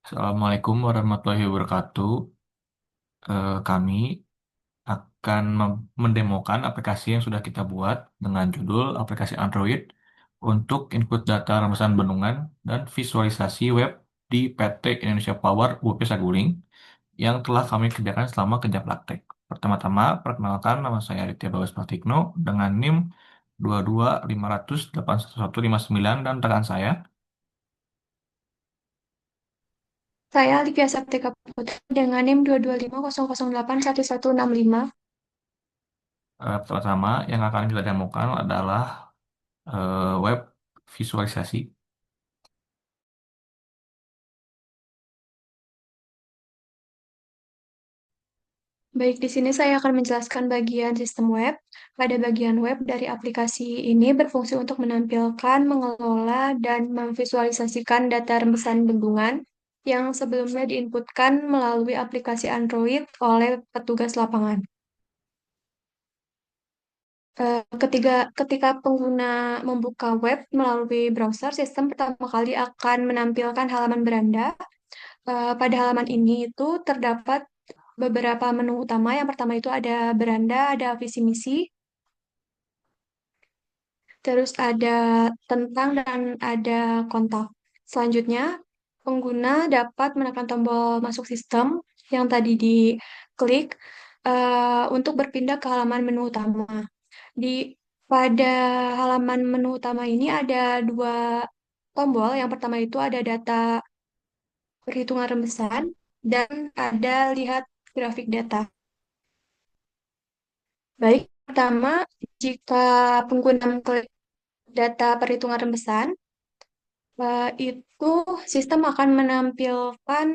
Assalamualaikum warahmatullahi wabarakatuh. Kami akan mendemokan aplikasi yang sudah kita buat dengan judul aplikasi Android untuk input data ramasan bendungan dan visualisasi web di PT Indonesia Power UP Saguling yang telah kami kerjakan selama kerja praktek. Pertama-tama, perkenalkan nama saya Aditya Bagus Pratikno dengan NIM 22500811159 dan rekan saya. Saya Olivia Saptika Putri dengan NIM 22500811165. Pertama, yang akan kita demokan adalah web visualisasi. Baik, di sini saya akan menjelaskan bagian sistem web. Pada bagian web dari aplikasi ini berfungsi untuk menampilkan, mengelola, dan memvisualisasikan data rembesan bendungan yang sebelumnya diinputkan melalui aplikasi Android oleh petugas lapangan. Ketika pengguna membuka web melalui browser, sistem pertama kali akan menampilkan halaman beranda. Pada halaman ini itu terdapat beberapa menu utama. Yang pertama itu ada beranda, ada visi misi, terus ada tentang dan ada kontak. Selanjutnya, pengguna dapat menekan tombol masuk sistem yang tadi diklik untuk berpindah ke halaman menu utama. Di pada halaman menu utama ini ada dua tombol. Yang pertama itu ada data perhitungan rembesan dan ada lihat grafik data. Baik, pertama, jika pengguna mengklik data perhitungan rembesan, itu sistem akan menampilkan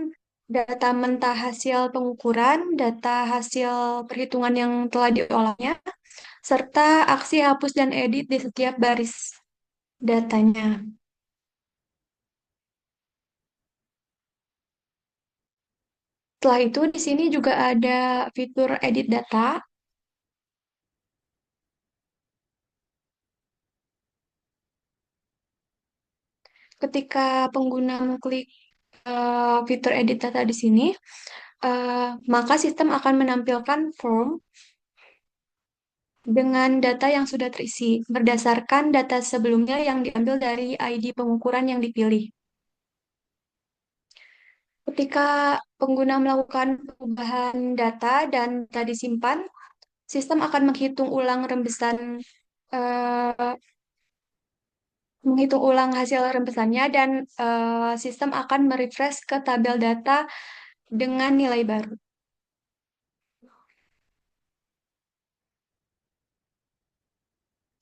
data mentah hasil pengukuran, data hasil perhitungan yang telah diolahnya, serta aksi hapus dan edit di setiap baris datanya. Setelah itu, di sini juga ada fitur edit data. Ketika pengguna mengklik fitur edit data di sini, maka sistem akan menampilkan form dengan data yang sudah terisi berdasarkan data sebelumnya yang diambil dari ID pengukuran yang dipilih. Ketika pengguna melakukan perubahan data dan data disimpan, sistem akan eh, menghitung ulang hasil rembesannya dan sistem akan merefresh ke tabel data dengan nilai baru.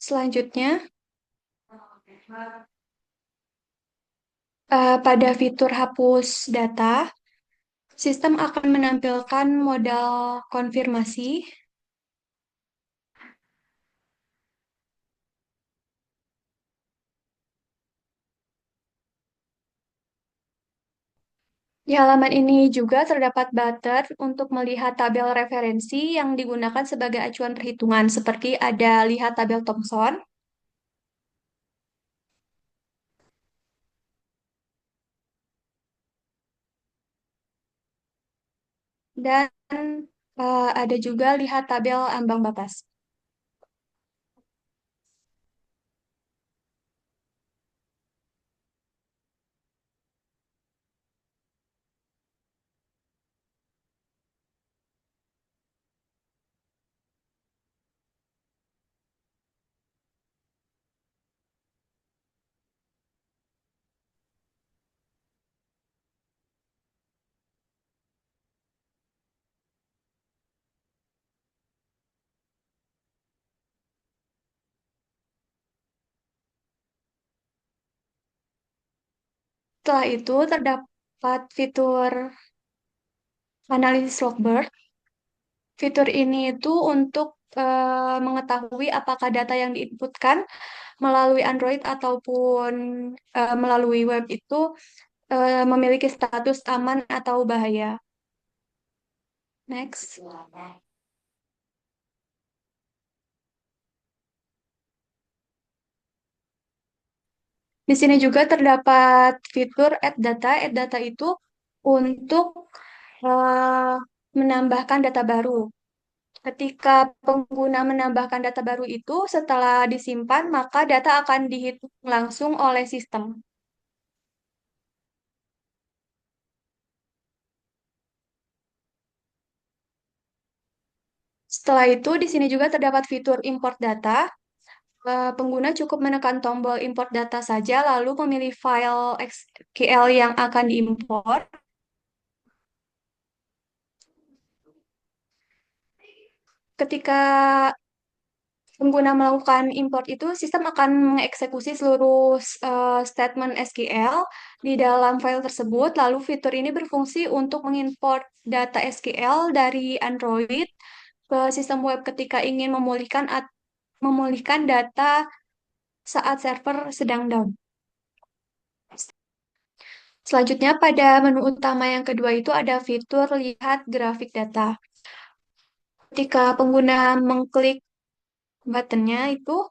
Selanjutnya, pada fitur hapus data, sistem akan menampilkan modal konfirmasi. Di halaman ini juga terdapat button untuk melihat tabel referensi yang digunakan sebagai acuan perhitungan, seperti ada lihat tabel Thomson dan ada juga lihat tabel ambang batas. Setelah itu terdapat fitur analisis logbook. Fitur ini itu untuk mengetahui apakah data yang diinputkan melalui Android ataupun melalui web itu memiliki status aman atau bahaya. Next. Di sini juga terdapat fitur add data. Add data itu untuk eh, menambahkan data baru. Ketika pengguna menambahkan data baru itu, setelah disimpan, maka data akan dihitung langsung oleh sistem. Setelah itu, di sini juga terdapat fitur import data. Pengguna cukup menekan tombol import data saja, lalu memilih file SQL yang akan diimpor. Ketika pengguna melakukan import itu, sistem akan mengeksekusi seluruh statement SQL di dalam file tersebut. Lalu fitur ini berfungsi untuk mengimport data SQL dari Android ke sistem web ketika ingin memulihkan data saat server sedang down. Selanjutnya, pada menu utama yang kedua itu ada fitur lihat grafik data. Ketika pengguna mengklik buttonnya itu,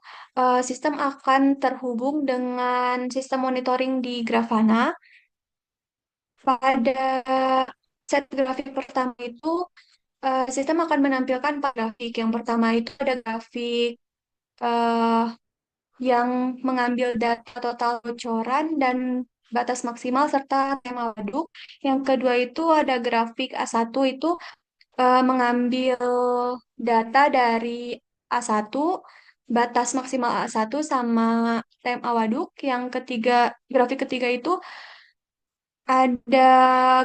sistem akan terhubung dengan sistem monitoring di Grafana. Pada set grafik pertama itu, sistem akan menampilkan 4 grafik. Yang pertama itu ada grafik eh, yang mengambil data total bocoran dan batas maksimal serta tema waduk. Yang kedua itu ada grafik A1 itu mengambil data dari A1, batas maksimal A1 sama TMA waduk. Yang ketiga, grafik ketiga itu ada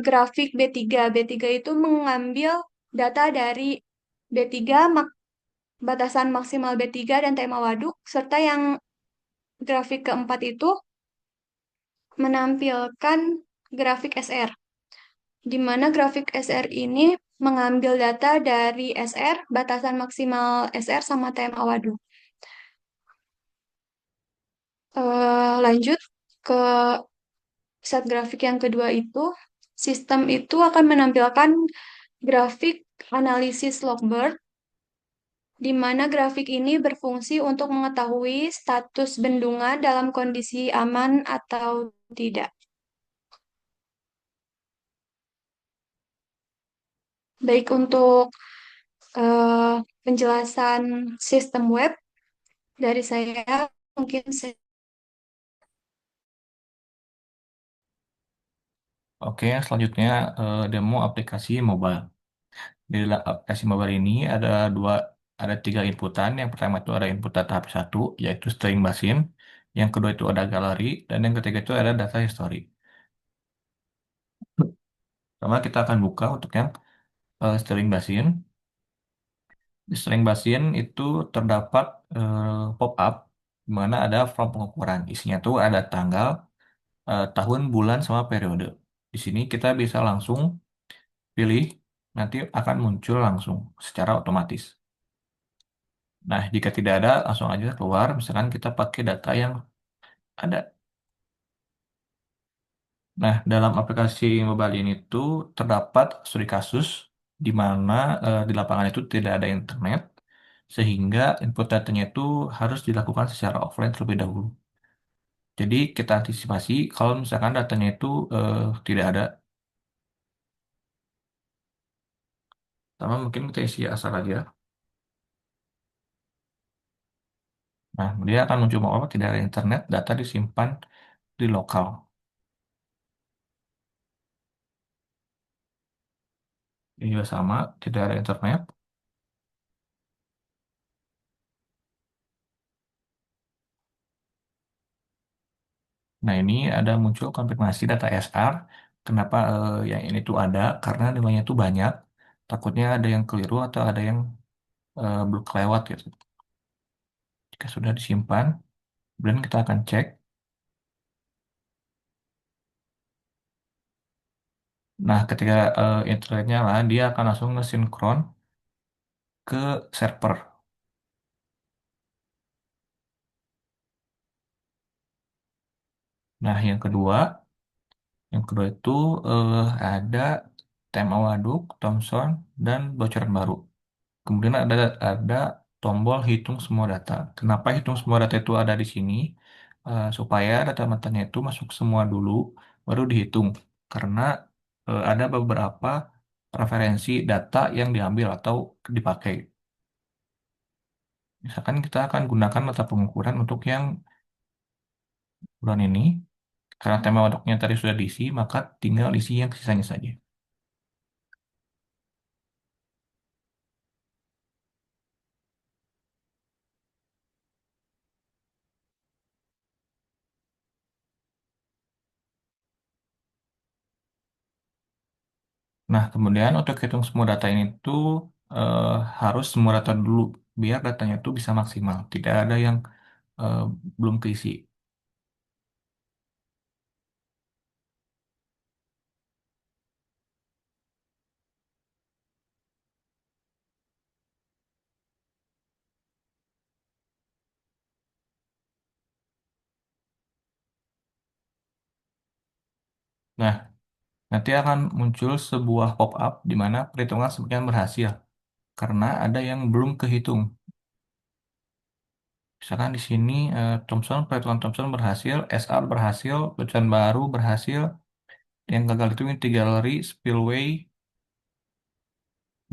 grafik B3. B3 itu mengambil data dari B3, batasan maksimal B3 dan tema waduk, serta yang grafik keempat itu menampilkan grafik SR, di mana grafik SR ini mengambil data dari SR, batasan maksimal SR sama tema waduk. Lanjut ke set grafik yang kedua itu, sistem itu akan menampilkan grafik analisis Logbird, di mana grafik ini berfungsi untuk mengetahui status bendungan dalam kondisi aman atau tidak. Baik untuk eh, penjelasan sistem web dari saya, mungkin Oke, selanjutnya demo aplikasi mobile. Di dalam aplikasi mobile ini ada tiga inputan. Yang pertama itu ada input data HP1, yaitu string basin. Yang kedua itu ada galeri, dan yang ketiga itu ada data history. Pertama kita akan buka untuk yang string basin. Di string basin itu terdapat pop-up di mana ada form pengukuran. Isinya tuh ada tanggal, tahun, bulan, sama periode. Di sini kita bisa langsung pilih, nanti akan muncul langsung secara otomatis. Nah, jika tidak ada, langsung aja keluar. Misalkan kita pakai data yang ada. Nah, dalam aplikasi mobile ini tuh terdapat studi kasus di mana di lapangan itu tidak ada internet, sehingga input datanya itu harus dilakukan secara offline terlebih dahulu. Jadi kita antisipasi kalau misalkan datanya itu tidak ada, sama mungkin kita isi asal aja. Nah, dia akan muncul apa tidak ada internet, data disimpan di lokal. Ini juga sama, tidak ada internet. Nah, ini ada muncul konfirmasi data SR. Kenapa yang ini tuh ada? Karena nilainya tuh banyak. Takutnya ada yang keliru atau ada yang belum kelewat gitu. Jika sudah disimpan, kemudian kita akan cek. Nah, ketika internetnya lah, dia akan langsung ngesinkron ke server. Nah, yang kedua itu ada tema waduk, Thomson, dan bocoran baru. Kemudian ada tombol hitung semua data. Kenapa hitung semua data itu ada di sini? Supaya data matanya itu masuk semua dulu, baru dihitung. Karena ada beberapa referensi data yang diambil atau dipakai. Misalkan kita akan gunakan mata pengukuran untuk yang bulan ini, karena tema wadoknya tadi sudah diisi, maka tinggal isi yang sisanya saja. Nah, kemudian untuk hitung semua data ini tuh eh, harus semua data dulu, biar datanya itu bisa maksimal. Tidak ada yang eh, belum keisi. Nah, nanti akan muncul sebuah pop-up di mana perhitungan sebagian berhasil, karena ada yang belum kehitung. Misalkan di sini Thomson, perhitungan Thomson berhasil, SR berhasil, pecahan baru berhasil, yang gagal itu inti-gallery, spillway,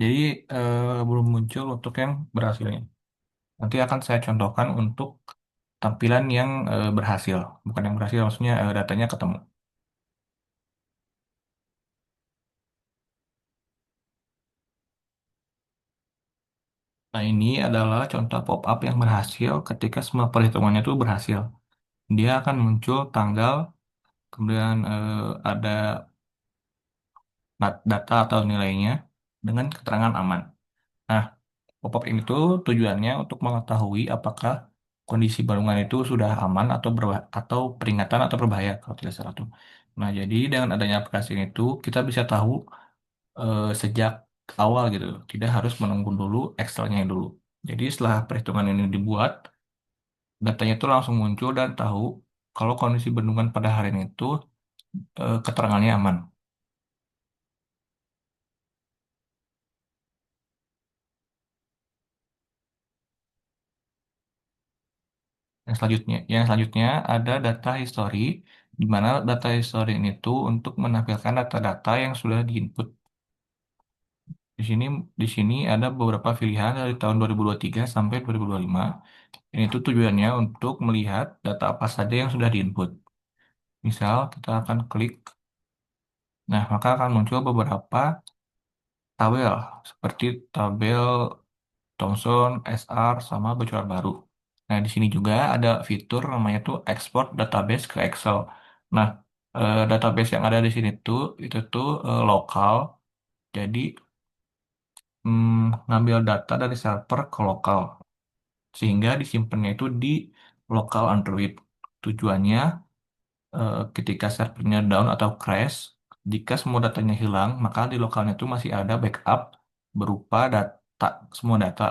jadi belum muncul untuk yang berhasilnya. Nanti akan saya contohkan untuk tampilan yang berhasil, bukan yang berhasil, maksudnya datanya ketemu. Nah, ini adalah contoh pop-up yang berhasil ketika semua perhitungannya itu berhasil. Dia akan muncul tanggal, kemudian ada data atau nilainya dengan keterangan aman. Nah, pop-up ini tuh tujuannya untuk mengetahui apakah kondisi balungan itu sudah aman atau atau peringatan atau berbahaya kalau tidak salah tuh. Nah, jadi dengan adanya aplikasi ini tuh kita bisa tahu sejak awal gitu. Tidak harus menunggu dulu Excel-nya dulu. Jadi setelah perhitungan ini dibuat, datanya itu langsung muncul dan tahu kalau kondisi bendungan pada hari itu keterangannya aman. Yang selanjutnya ada data history, di mana data history ini tuh untuk menampilkan data-data yang sudah diinput. Di sini di sini ada beberapa pilihan dari tahun 2023 sampai 2025. Ini tuh tujuannya untuk melihat data apa saja yang sudah diinput. Misal kita akan klik, nah maka akan muncul beberapa tabel seperti tabel Thomson, SR, sama bocoran baru. Nah, di sini juga ada fitur namanya tuh export database ke Excel. Nah, database yang ada di sini tuh itu tuh lokal. Jadi ngambil data dari server ke lokal sehingga disimpannya itu di lokal Android. Tujuannya ketika servernya down atau crash, jika semua datanya hilang, maka di lokalnya itu masih ada backup berupa data, semua data.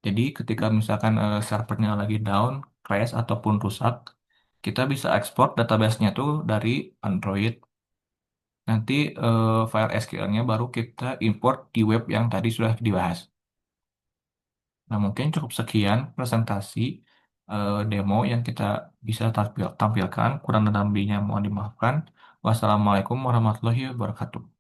Jadi ketika misalkan servernya lagi down, crash ataupun rusak, kita bisa ekspor database-nya tuh dari Android. Nanti file SQL-nya baru kita import di web yang tadi sudah dibahas. Nah, mungkin cukup sekian presentasi demo yang kita bisa tampilkan. Kurang dan lebihnya mohon dimaafkan. Wassalamualaikum warahmatullahi wabarakatuh.